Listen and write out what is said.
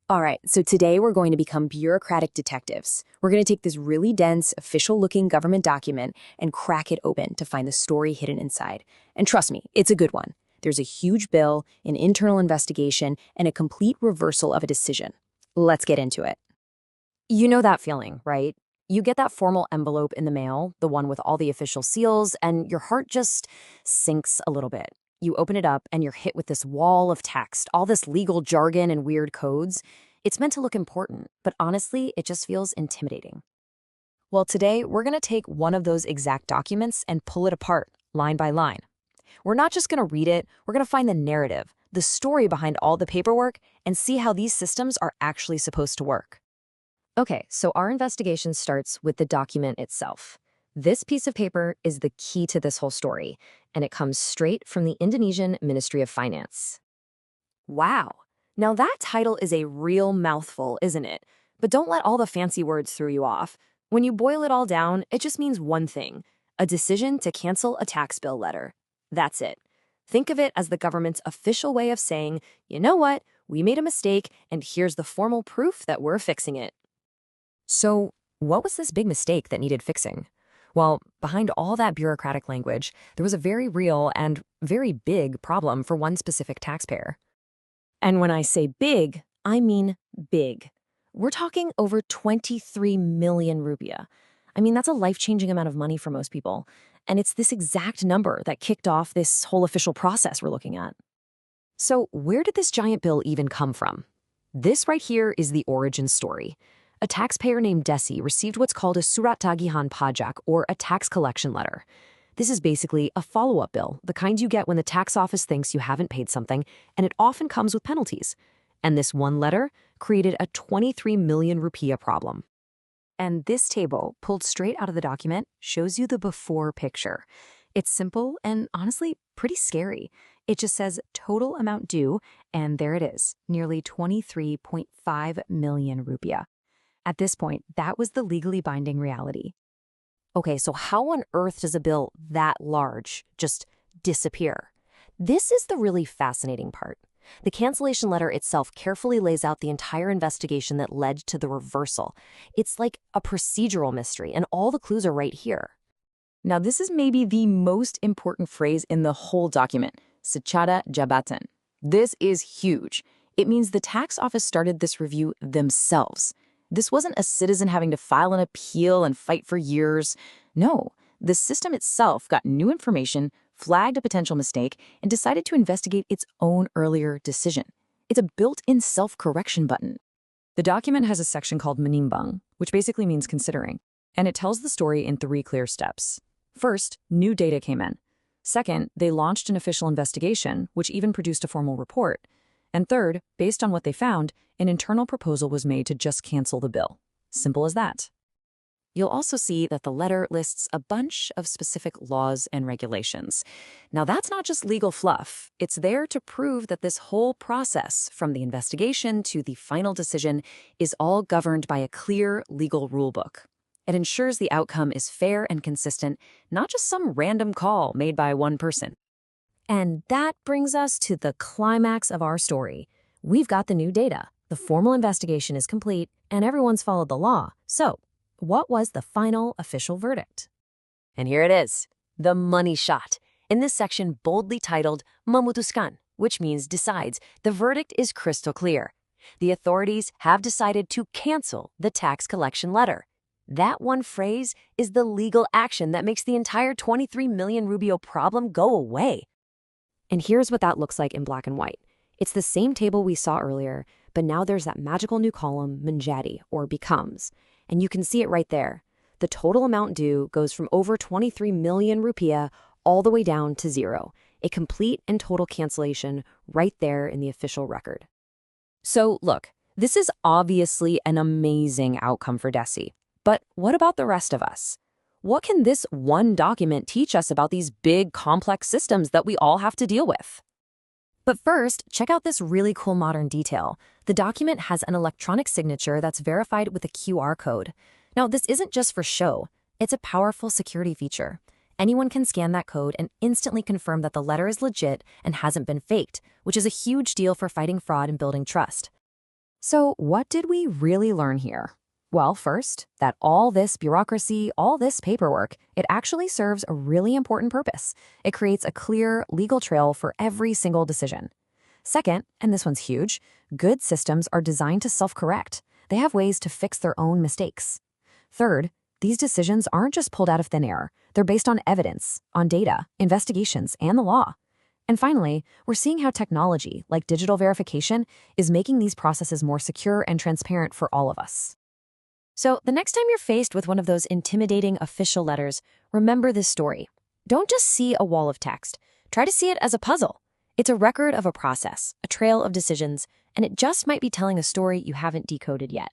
All right, so today we're going to become bureaucratic detectives. We're going to take this really dense, official-looking government document and crack it open to find the story hidden inside. And trust me, it's a good one. There's a huge bill, an internal investigation, and a complete reversal of a decision. Let's get into it. You know that feeling, right? You get that formal envelope in the mail, the one with all the official seals, and your heart just sinks a little bit. You open it up and you're hit with this wall of text, all this legal jargon and weird codes. It's meant to look important, but honestly, it just feels intimidating. Well, today we're going to take one of those exact documents and pull it apart, line by line. We're not just going to read it, we're going to find the narrative, the story behind all the paperwork, and see how these systems are actually supposed to work. Okay, so our investigation starts with the document itself. This piece of paper is the key to this whole story, and it comes straight from the Indonesian Ministry of Finance. Wow. Now that title is a real mouthful, isn't it? But don't let all the fancy words throw you off. When you boil it all down, it just means one thing: a decision to cancel a tax bill letter. That's it. Think of it as the government's official way of saying, you know what, we made a mistake, and here's the formal proof that we're fixing it. So, what was this big mistake that needed fixing? Well, behind all that bureaucratic language, there was a very real and very big problem for one specific taxpayer. And when I say big, I mean big. We're talking over 23 million rupiah. I mean, that's a life-changing amount of money for most people. And it's this exact number that kicked off this whole official process we're looking at. So, where did this giant bill even come from? This right here is the origin story. A taxpayer named Desi received what's called a surat tagihan pajak, or a tax collection letter. This is basically a follow-up bill, the kind you get when the tax office thinks you haven't paid something, and it often comes with penalties. And this one letter created a 23 million rupiah problem. And this table, pulled straight out of the document, shows you the before picture. It's simple and honestly pretty scary. It just says total amount due, and there it is, nearly 23.5 million rupiah. At this point, that was the legally binding reality. Okay, so how on earth does a bill that large just disappear? This is the really fascinating part. The cancellation letter itself carefully lays out the entire investigation that led to the reversal. It's like a procedural mystery, and all the clues are right here. Now, this is maybe the most important phrase in the whole document, secara jabatan. This is huge. It means the tax office started this review themselves. This wasn't a citizen having to file an appeal and fight for years. No, the system itself got new information, flagged a potential mistake, and decided to investigate its own earlier decision. It's a built-in self-correction button. The document has a section called menimbang, which basically means considering, and it tells the story in 3 clear steps. First, new data came in. Second, they launched an official investigation, which even produced a formal report. And third, based on what they found, an internal proposal was made to just cancel the bill. Simple as that. You'll also see that the letter lists a bunch of specific laws and regulations. Now, that's not just legal fluff. It's there to prove that this whole process, from the investigation to the final decision, is all governed by a clear legal rulebook. It ensures the outcome is fair and consistent, not just some random call made by one person. And that brings us to the climax of our story. We've got the new data. The formal investigation is complete, and everyone's followed the law. So, what was the final official verdict? And here it is, the money shot. In this section boldly titled Memutuskan, which means decides, the verdict is crystal clear. The authorities have decided to cancel the tax collection letter. That one phrase is the legal action that makes the entire 23 million rupiah problem go away. And here's what that looks like in black and white. It's the same table we saw earlier, but now there's that magical new column, menjadi, or becomes. And you can see it right there. The total amount due goes from over 23 million rupiah all the way down to 0. A complete and total cancellation right there in the official record. So look, this is obviously an amazing outcome for Desi. But what about the rest of us? What can this one document teach us about these big, complex systems that we all have to deal with? But first, check out this really cool modern detail. The document has an electronic signature that's verified with a QR code. Now, this isn't just for show. It's a powerful security feature. Anyone can scan that code and instantly confirm that the letter is legit and hasn't been faked, which is a huge deal for fighting fraud and building trust. So, what did we really learn here? Well, first, that all this bureaucracy, all this paperwork, it actually serves a really important purpose. It creates a clear legal trail for every single decision. Second, and this one's huge, good systems are designed to self-correct. They have ways to fix their own mistakes. Third, these decisions aren't just pulled out of thin air. They're based on evidence, on data, investigations, and the law. And finally, we're seeing how technology, like digital verification, is making these processes more secure and transparent for all of us. So, the next time you're faced with one of those intimidating official letters, remember this story. Don't just see a wall of text. Try to see it as a puzzle. It's a record of a process, a trail of decisions, and it just might be telling a story you haven't decoded yet.